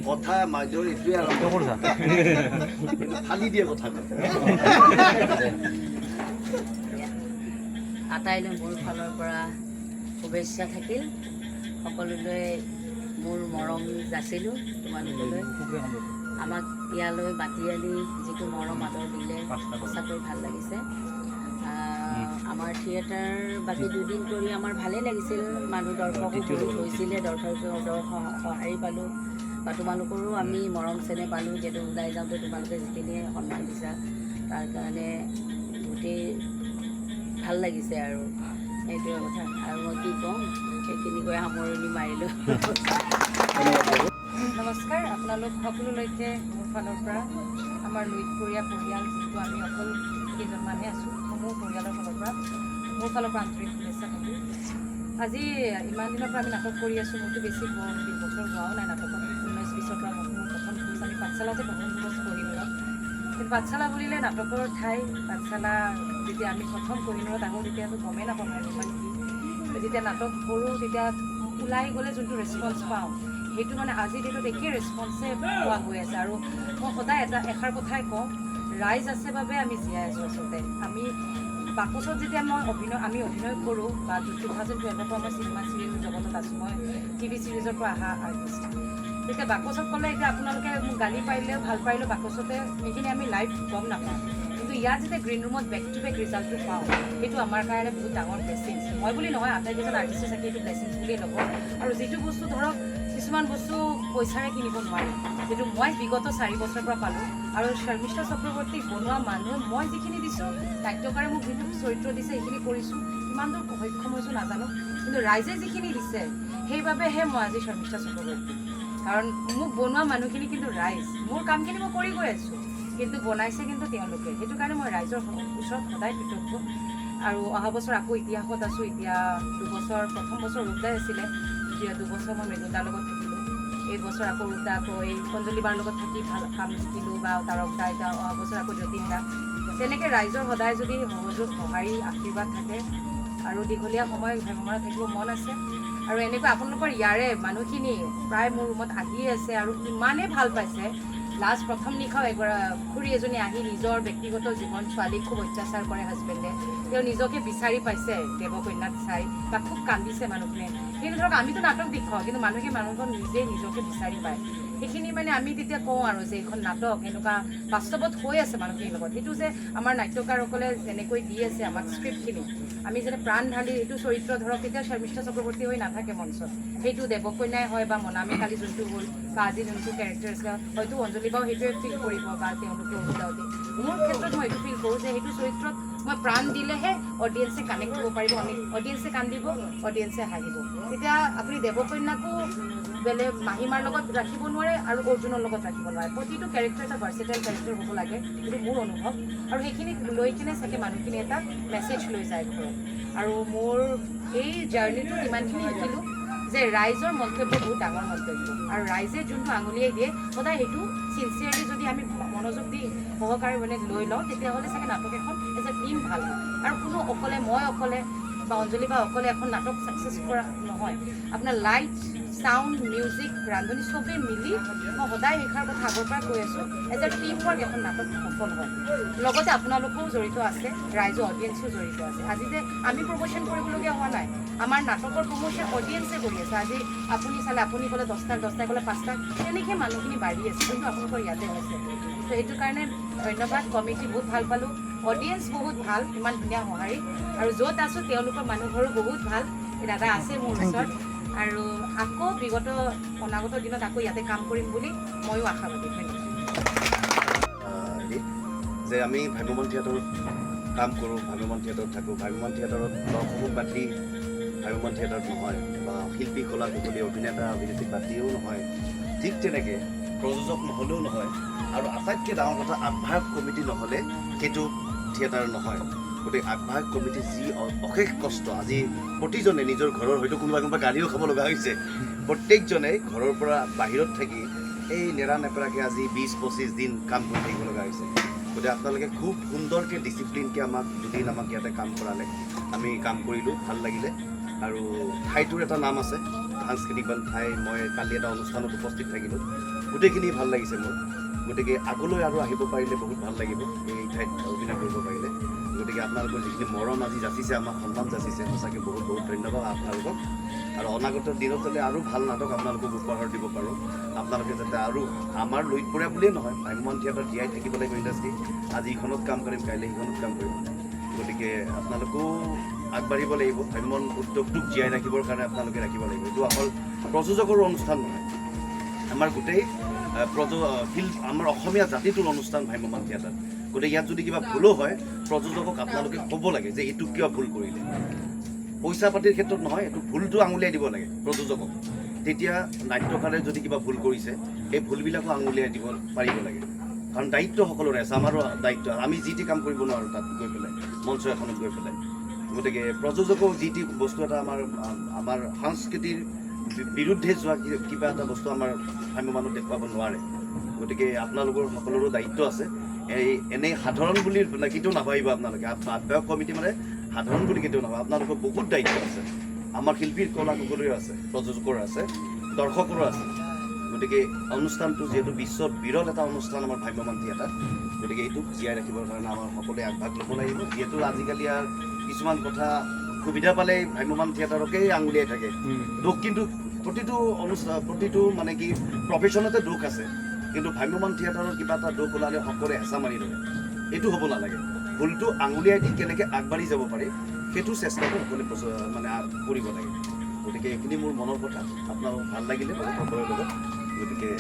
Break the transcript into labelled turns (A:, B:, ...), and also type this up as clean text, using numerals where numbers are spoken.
A: কথা মাজৰ এইটোৱে আৰম্ভ কৰিছা ফালি দিয়ে কথা
B: আটাইলৈ মোৰ ফালৰ পৰা শুভেচ্ছা থাকিল সকলোলৈ মোৰ মৰম যাচিলোঁ তোমালোকলৈ আমাক ইয়ালৈ মাতি আনি যিটো মৰম আদৰ দিলে সঁচাকৈ ভাল লাগিছে আমাৰ থিয়েটাৰ বাকী দুদিন কৰি আমাৰ ভালেই লাগিছিল মানুহ দৰ্শকো বহুত হৈছিলে দৰ্শকৰ সঁহাৰি পালোঁ বা তোমালোকৰো আমি মৰম চেনেহ পালোঁ যিহেতু ওলাই যাওঁতে তোমালোকে যিখিনি সন্মান দিছা তাৰ কাৰণে গোটেই ভাল লাগিছে আৰু সেইটোৱে কথা আৰু মই কি ক'ম সেইখিনি কৈ সামৰণি মাৰিলোঁ
C: নমস্কাৰ আপোনালোক সকলোলৈকে মোৰ ফালৰ পৰা আমাৰ লুইতপৰীয়া পৰিয়াল যিটো আমি অকল কেইজনমানহে আছোঁ মোৰ পৰিয়ালৰ ফালৰ পৰা মোৰ ফালৰ পৰা আন্তৰিক শুভেচ্ছা থাকিল আজি ইমান দিনৰ পৰা আমি নাটক কৰি আছোঁ মোৰতো বেছি বছৰ হোৱাও নাই নাটকত 19-20ৰ পৰা মোৰ প্ৰথম খোজ আমি পাঠশালাতে প্ৰথম খোজ কৰিলোঁ কিন্তু পাঠশালা বুলিলে নাটকৰ ঠাই পাঠশালা যেতিয়া আমি প্ৰথম কৰিলোঁ আহোঁ তেতিয়াতো গমেই নাপাওঁ ইমান কি যেতিয়া নাটক কৰোঁ তেতিয়া ওলাই গ'লে যোনটো ৰেচপন্স পাওঁ সেইটো মানে আজি ডেটত একেই ৰেচপন্সে পোৱা গৈ আছে আৰু মই সদায় এষাৰ কথাই কওঁ ৰাইজ আছে বাবে আমি জীয়াই আছোঁ আচলতে আমি বাকচত যেতিয়া আমি অভিনয় কৰোঁ বা 2012ৰ পৰা মই চিনেমা চিৰিয়েল জগতত আছোঁ মই টিভি চিৰিজৰ পৰা অহা আৰ্টিষ্ট তেতিয়া বাকচত ক'লে এতিয়া আপোনালোকে মোক গালি পাৰিলেও ভাল পাৰিলেও বাকচতে সেইখিনি আমি লাইভ গম নাপাওঁ কিন্তু ইয়াত যেতিয়া গ্ৰীণ ৰুমত বেক টু বেক ৰিজাল্টটো পাওঁ সেইটো আমাৰ কাৰণে বহুত ডাঙৰ ব্লেছিংছ মই বুলি নহয় আটাইকেইজন আৰ্টিষ্টে চাগে এইটো ব্লেছিংছ বুলিয়ে ল'ব আৰু যিটো বস্তু ধৰক কিছুমান বস্তু পইচাৰে কিনিব নোৱাৰি যিটো মই বিগত 4 বছৰৰ পৰা পালোঁ আৰু শৰ্মিষ্ঠা চক্ৰৱৰ্তী বনোৱা মানুহ মই যিখিনি দিছোঁ নাট্যকাৰে মোক যিটো চৰিত্ৰ দিছে সেইখিনি কৰিছোঁ কিমান দূৰ সক্ষম হৈছোঁ নাজানো কিন্তু ৰাইজে যিখিনি দিছে সেইবাবেহে মই আজি শৰ্মিষ্ঠা চক্ৰৱৰ্তী কাৰণ মোক বনোৱা মানুহখিনি কিন্তু ৰাইজ মোৰ কামখিনি মই কৰি গৈ আছোঁ কিন্তু বনাইছে কিন্তু তেওঁলোকে সেইটো কাৰণে মই ৰাইজৰ ওচৰত সদায় কৃতজ্ঞ আৰু অহা বছৰ আকৌ ইতিহাসত আছোঁ এতিয়া 2 বছৰ প্ৰথম বছৰ ৰূপদাই আছিলে 2 বছৰ মই মৃদুদাৰ লগত থাকিলোঁ এই বছৰ আকৌ ৰূপদা আকৌ এই অঞ্জলি বাৰ লগত থাকি ভাল কাম শিকিলোঁ বা তাৰকদা এতিয়া অহা বছৰ আকৌ জ্যোতিষদা তেনেকৈ ৰাইজৰ সদায় যদি সহযোগ সঁহাৰি আশীৰ্বাদ থাকে আৰু দীঘলীয়া সময় ভ্ৰমণত থাকিব মন আছে আৰু এনেকৈ আপোনালোকৰ ইয়াৰে মানুহখিনি প্ৰায় মোৰ ৰুমত আহিয়ে আছে আৰু ইমানেই ভাল পাইছে লাষ্ট প্ৰথম নিশাও খুৰী এজনী আহি নিজৰ ব্যক্তিগত জীৱন ছোৱালীক খুব অত্যাচাৰ কৰে হাজবেণ্ডে তেওঁ নিজকে বিচাৰি পাইছে দেৱকন্যাক চাই বা খুব কান্দিছে মানুহখিনিয়ে কিন্তু ধৰক আমিতো নাটক দেখুৱাওঁ কিন্তু মানুহজন নিজেই নিজকে বিচাৰি পায় সেইখিনি মানে আমি তেতিয়া কওঁ আৰু যে এইখন নাটক এনেকুৱা বাস্তৱত হৈ আছে মানুহখিনিৰ লগত সেইটো যে আমাৰ নাট্যকাৰসকলে যেনেকৈ দি আছে আমাক স্ক্ৰিপ্টখিনি আমি যেনে প্ৰাণ ঢালি এইটো চৰিত্ৰ ধৰক তেতিয়া শৰ্মিষ্ঠা চক্ৰৱৰ্তী হৈ নাথাকে মঞ্চত সেইটো দেৱকন্যাই হয় বা মনামী কালি যোনটো হ'ল বা আজি যোনটো কেৰেক্টাৰ আছিলে হয়তো অঞ্জলি বাও সেইটোৱে ফিল কৰিব বা তেওঁলোকে ওলাওঁতে মোৰ ক্ষেত্ৰত মই এইটো ফিল কৰোঁ যে সেইটো চৰিত্ৰত মই প্ৰাণ দিলেহে অডিয়েঞ্চে কানেক্ট হ'ব পাৰিব অডিয়েঞ্চে কান্দিব অডিয়েঞ্চে হাঁহিব তেতিয়া আপুনি দেৱকন্যাকো বেলেগ মাহিমাৰ লগত ৰাখিব নোৱাৰে আৰু অৰ্জুনৰ লগত ৰাখিব নোৱাৰে প্ৰতিটো কেৰেক্টাৰ এটা ভাৰ্চেটাইল কেৰেক্টাৰ হ'ব লাগে সেইটো মোৰ অনুভৱ আৰু সেইখিনি লৈ কিনে চাগে মানুহখিনি এটা মেছেজ লৈ যায় ঘৰত আৰু মোৰ এই জাৰ্ণিটোত ইমানখিনি শিকিলোঁ যে ৰাইজৰ মন্তব্য বহুত ডাঙৰ মন্তব্য আৰু ৰাইজে যোনটো আঙুলিয়াই দিয়ে সদায় সেইটো চিনচিয়াৰলি যদি আমি মনোযোগ দি সহকাৰে মানে লৈ লওঁ তেতিয়াহ'লে চাগে নাটক এখন এজ এ টিম ভাল হয় আৰু কোনো অকলে মই অকলে বা অঞ্জলি বা অকলে এখন নাটক ছাকচেছ কৰা নহয় আপোনাৰ লাইট সাউন্ড মিউজিক ৰান্ধনি চবেই মিলি মই সদায় শিক্ষাৰ কথা আগৰ পৰা কৈ আছোঁ এজ এ টিম ৱৰ্ক এখন নাটক সফল হয় লগতে আপোনালোকেও জড়িত আছে ৰাইজৰ অডিয়েঞ্চো জড়িত আছে আজি যে আমি প্ৰমোশ্যন কৰিবলগীয়া হোৱা নাই আমাৰ নাটকৰ প্ৰমোশ্যন অডিয়েঞ্চে কৰি আছে আজি আপুনি চালে আপুনি ক'লে 10টা ক'লে 5টা তেনেকৈ মানুহখিনি বাঢ়ি আছে কিন্তু আপোনালোকৰ ইয়াতে হৈছে ত' সেইটো কাৰণে ধন্যবাদ কমিটি বহুত ভাল পালোঁ অডিয়েঞ্চ বহুত ভাল ইমান ধুনীয়া সঁহাৰি আৰু য'ত আছোঁ তেওঁলোকৰ মানুহঘৰো বহুত ভাল দাদা আছে মোৰ ওচৰত আৰু আকৌ বিগত অনাগত দিনত আকৌ ইয়াতে কাম কৰিম বুলি ময়ো আশাবাদী
A: যে আমি ভ্ৰাম্যমাণ থিয়েটাৰত কাম কৰোঁ ভ্ৰাম্যমাণ থিয়েটাৰত থাকোঁ ভ্ৰাম্যমাণ থিয়েটাৰত দৰ্শকক বাতি ভ্ৰাম্যমাণ থিয়েটাৰত নহয় বা শিল্পী কলা কুশলী অভিনেতা অভিনেত্ৰীক বাতিও নহয় ঠিক তেনেকৈ প্ৰযোজক নহ'লেও নহয় আৰু আটাইতকৈ ডাঙৰ কথা আহ্বায়ক কমিটি নহ'লে সেইটো থিয়েটাৰ নহয় গতিকে আহ্বায়ক কমিটি যি অশেষ কষ্ট আজি প্ৰতিজনে নিজৰ ঘৰৰ হয়তো কোনোবা গাড়ীও খাব লগা হৈছে প্ৰত্যেকজনে ঘৰৰ পৰা বাহিৰত থাকি এই নেৰানেপেৰাকৈ আজি 20-25 দিন কাম কৰি থাকিব লগা হৈছে গতিকে আপোনালোকে খুব সুন্দৰকৈ ডিচিপ্লিনকৈ আমাক দুদিন ইয়াতে কাম কৰালে আমি কাম কৰিলোঁ ভাল লাগিলে আৰু ঠাইটোৰ এটা নাম আছে সাংস্কৃতিক ঠাই মই কালি এটা অনুষ্ঠানত উপস্থিত থাকিলোঁ গোটেইখিনি ভাল লাগিছে মোৰ গতিকে আগলৈ আৰু আহিব পাৰিলে বহুত ভাল লাগিব এই ঠাইত অভিনয় কৰিব পাৰিলে গতিকে আপোনালোকৰ যিখিনি মৰম আজি যাচিছে আমাক সন্মান যাচিছে সঁচাকৈ বহুত বহুত ধন্যবাদ আপোনালোকক আৰু অনাগত দিনত যাতে আৰু ভাল নাটক আপোনালোকক উপহাৰ দিব পাৰোঁ আপোনালোকে যাতে আৰু আমাৰ লুইতপৰীয়া বুলিয়েই নহয় ভ্ৰাম্যমাণ থিয়েটাৰ জীয়াই থাকিব লাগিব ইণ্ডাষ্ট্ৰী আজি ইখনত কাম কৰিম কাইলৈ সিখনত কাম কৰিম গতিকে আপোনালোকেও আগবাঢ়িব লাগিব ভ্ৰাম্যমাণ উদ্যোগটোক জীয়াই ৰাখিবৰ কাৰণে আপোনালোকে ৰাখিব লাগিব এইটো অকল প্ৰযোজকৰ অনুষ্ঠান নহয় আমাৰ গোটেই আমাৰ অসমীয়া জাতিটোৰ অনুষ্ঠান ভ্ৰাম্যমাণ থিয়েটাৰ গতিকে ইয়াত যদি কিবা ভুলো হয় প্ৰযোজকক আপোনালোকে ক'ব লাগে যে এইটো কিয় ভুল কৰিলে পইচা পাতিৰ ক্ষেত্ৰত নহয় এইটো ভুলটো আঙুলিয়াই দিব লাগে প্ৰযোজকক তেতিয়া নাট্যকাৰে যদি কিবা ভুল কৰিছে সেই ভুলবিলাকো আঙুলিয়াই দিব পাৰিব লাগে কাৰণ দায়িত্ব সকলোৰে আছে আমাৰো দায়িত্ব আমি যি টি কাম কৰিব নোৱাৰোঁ তাত গৈ পেলাই মঞ্চ এখনত গৈ পেলাই গতিকে প্ৰযোজকক যি টি বস্তু এটা আমাৰ সংস্কৃতিৰ বিৰুদ্ধে যোৱা কিবা এটা বস্তু আমাৰ ভ্ৰাম্যমাণত দেখুৱাব নোৱাৰে গতিকে আপোনালোকৰ সকলোৰো দায়িত্ব আছে এনেই সাধাৰণ বুলি কেতিয়াও নাভাবিব আপোনালোকে আহ্বায়ক কমিটি মানে সাধাৰণ বুলি কেতিয়াও নাভাবে আপোনালোকৰ বহুত দায়িত্ব আছে আমাৰ শিল্পীৰ কলাকুশলীৰো আছে প্ৰযোজকৰ আছে দৰ্শকৰো আছে গতিকে অনুষ্ঠানটো যিহেতু বিশ্বত বিৰল এটা অনুষ্ঠান আমাৰ ভ্ৰাম্যমাণ থিয়েটাৰ গতিকে এইটোক জীয়াই ৰাখিবৰ কাৰণে আমাৰ সকলোৱে আগভাগ ল'ব লাগিব যিহেতু আজিকালি আৰু কিছুমান কথা সুবিধা পালে ভ্ৰাম্যমাণ থিয়েটাৰকেই আঙুলিয়াই থাকে দুখ কিন্তু প্ৰতিটো মানে কি প্ৰফেশ্যনতে দুখ আছে কিন্তু ভ্ৰাম্যমাণ থিয়েটাৰৰ কিবা এটা দুখ ওলালে সকলোৱে হেঁচা মাৰি ধৰে এইটো হ'ব নালাগে ভুলটো আঙুলিয়াই দি কেনেকৈ আগবাঢ়ি যাব পাৰি সেইটো চেষ্টাটো সকলোৱে মানে কৰিব লাগে গতিকে এইখিনি মোৰ মনৰ কথা আপোনালোক ভাল লাগিলে সকলোৰে লগত গতিকে